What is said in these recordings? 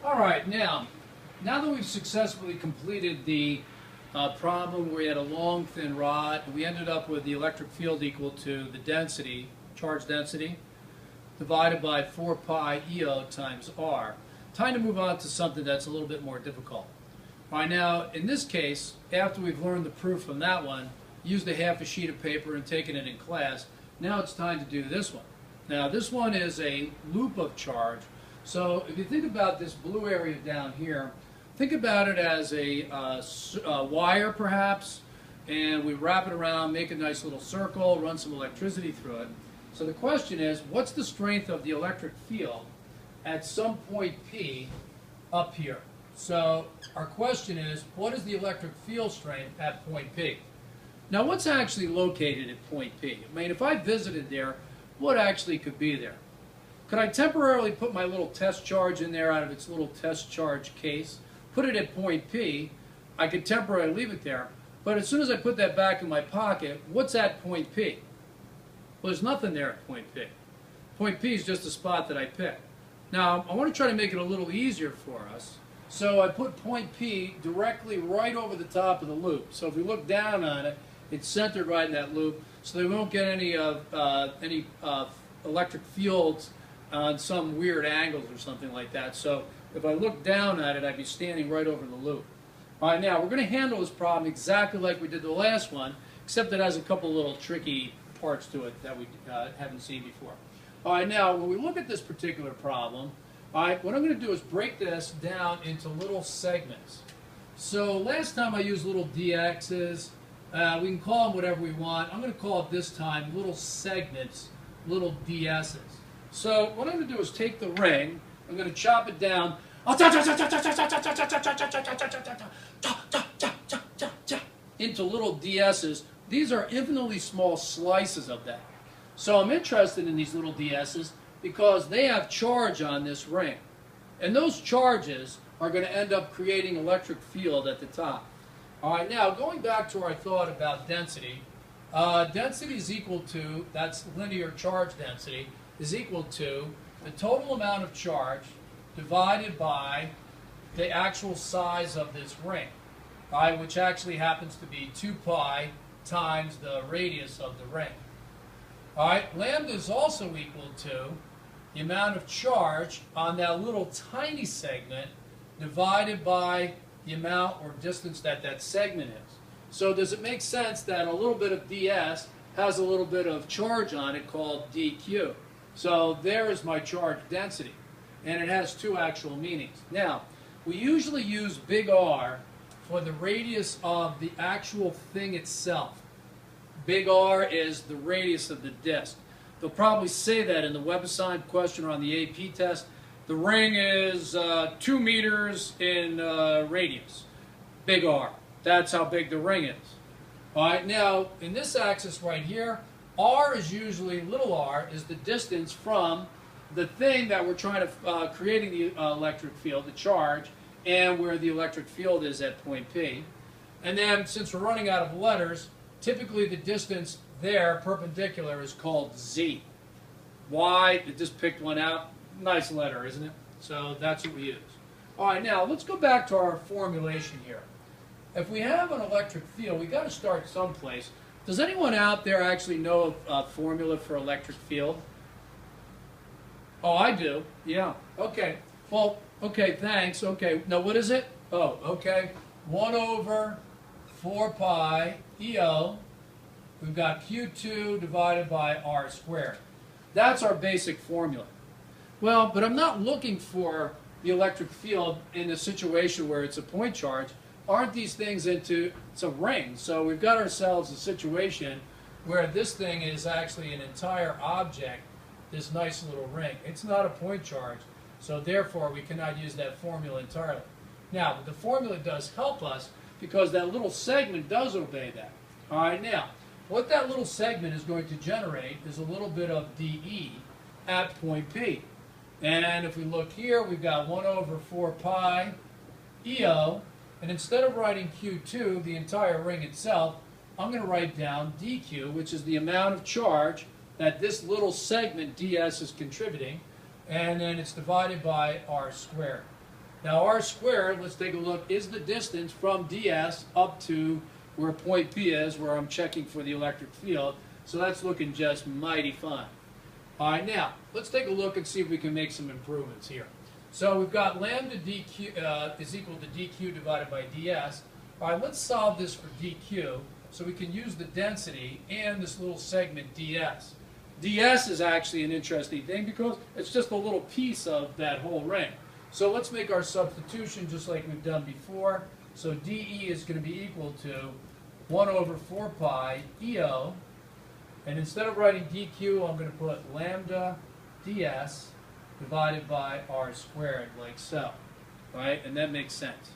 All right, now that we've successfully completed the problem where we had a long, thin rod, we ended up with the electric field equal to the density, charge density, divided by 4 pi EO times R. Time to move on to something that's a little bit more difficult. All right, now, in this case, after we've learned the proof from that one, used a half a sheet of paper and taken it in class, now it's time to do this one. Now, this one is a loop of charge. So if you think about this blue area down here, think about it as a wire perhaps, and we wrap it around, make a nice little circle, run some electricity through it. So the question is, what's the strength of the electric field at some point P up here? So our question is, what is the electric field strength at point P? Now what's actually located at point P? I mean, if I visited there, what actually could be there? Could I temporarily put my little test charge in there out of its little test charge case, put it at point P, I could temporarily leave it there, but as soon as I put that back in my pocket, what's at point P? Well, there's nothing there at point P. Point P is just a spot that I picked. Now, I want to try to make it a little easier for us, so I put point P directly right over the top of the loop. So if we look down on it, it's centered right in that loop, so they won't get any electric fields on some weird angles or something like that. So if I look down at it, I'd be standing right over the loop. All right, now we're going to handle this problem exactly like we did the last one, except it has a couple little tricky parts to it that we haven't seen before. All right, now when we look at this particular problem, all right, what I'm going to do is break this down into little segments. So last time I used little DXs. We can call them whatever we want. I'm going to call it this time little segments, little DSs. So what I'm going to do is take the ring, I'm going to chop it down into little DSs. These are infinitely small slices of that. So I'm interested in these little DSs because they have charge on this ring. And those charges are going to end up creating electric field at the top. All right, now going back to our thought about density, density is equal to, that's linear charge density, is equal to the total amount of charge divided by the actual size of this ring, right, which actually happens to be 2 pi times the radius of the ring. All right, lambda is also equal to the amount of charge on that little tiny segment divided by the amount or distance that that segment is. So does it make sense that a little bit of ds has a little bit of charge on it called dq? So there is my charge density, and it has two actual meanings. Now, we usually use big R for the radius of the actual thing itself. Big R is the radius of the disk. They'll probably say that in the web assigned question or on the AP test. The ring is 2 meters in radius. Big R. That's how big the ring is. All right, now, in this axis right here, R is usually, little r, is the distance from the thing that we're trying to, creating the electric field, the charge, and where the electric field is at point P. And then, since we're running out of letters, typically the distance there, perpendicular, is called Z. Y, I just picked one out. Nice letter, isn't it? So that's what we use. All right, now let's go back to our formulation here. If we have an electric field, we've got to start someplace. Does anyone out there actually know a formula for electric field? Oh, I do. Yeah. Okay. Well, okay, thanks. Okay. Now, what is it? Oh, okay. 1 over 4 pi EO. We've got Q2 divided by R squared. That's our basic formula. Well, but I'm not looking for the electric field in a situation where it's a point charge. Aren't these things into, it's a ring. So we've got ourselves a situation where this thing is actually an entire object, this nice little ring. It's not a point charge, so therefore we cannot use that formula entirely. Now, the formula does help us because that little segment does obey that. All right, now, what that little segment is going to generate is a little bit of dE at point P. And if we look here, we've got 1 over 4 pi EO. And instead of writing Q2, the entire ring itself, I'm going to write down dQ, which is the amount of charge that this little segment ds is contributing, and then it's divided by r squared. Now r squared, let's take a look, is the distance from ds up to where point P is, where I'm checking for the electric field. So that's looking just mighty fine. All right, now, let's take a look and see if we can make some improvements here. So we've got lambda dq is equal to dq divided by ds. All right, let's solve this for dq so we can use the density and this little segment ds. ds is actually an interesting thing because it's just a little piece of that whole ring. So let's make our substitution just like we've done before. So dE is going to be equal to 1 over 4 pi EO. And instead of writing dq, I'm going to put lambda ds divided by r squared, like so. All right, and that makes sense.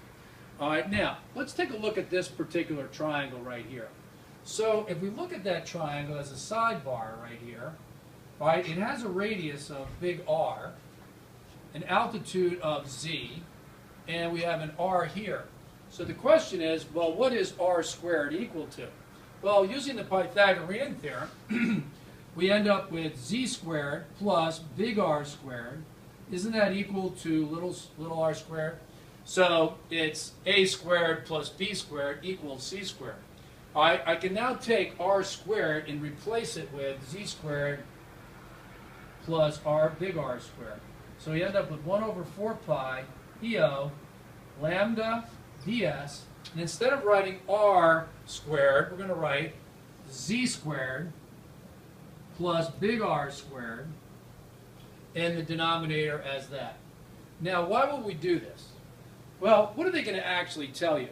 All right, now, let's take a look at this particular triangle right here. So if we look at that triangle as a sidebar right here, all right, it has a radius of big R, an altitude of z, and we have an r here. So the question is, well, what is r squared equal to? Well, using the Pythagorean theorem, we end up with z squared plus big R squared. Isn't that equal to little r squared? So it's a squared plus b squared equals c squared. All right, I can now take r squared and replace it with z squared plus big R squared. So we end up with 1 over 4 pi EO lambda ds. And instead of writing r squared, we're going to write z squared plus big R squared in the denominator as that. Now, why would we do this? Well, what are they going to actually tell you?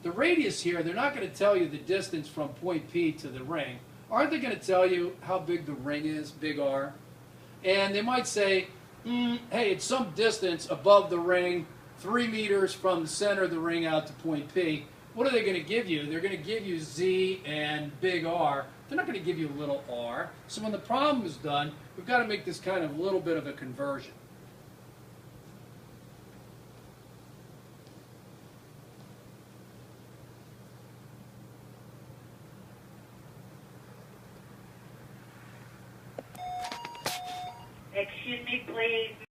The radius here, they're not going to tell you the distance from point P to the ring. Aren't they going to tell you how big the ring is, big R? And they might say, hey, it's some distance above the ring, 3 meters from the center of the ring out to point P. What are they going to give you? They're going to give you Z and big R. They're not going to give you little r. So when the problem is done, we've got to make this kind of little bit of a conversion. Excuse me, please.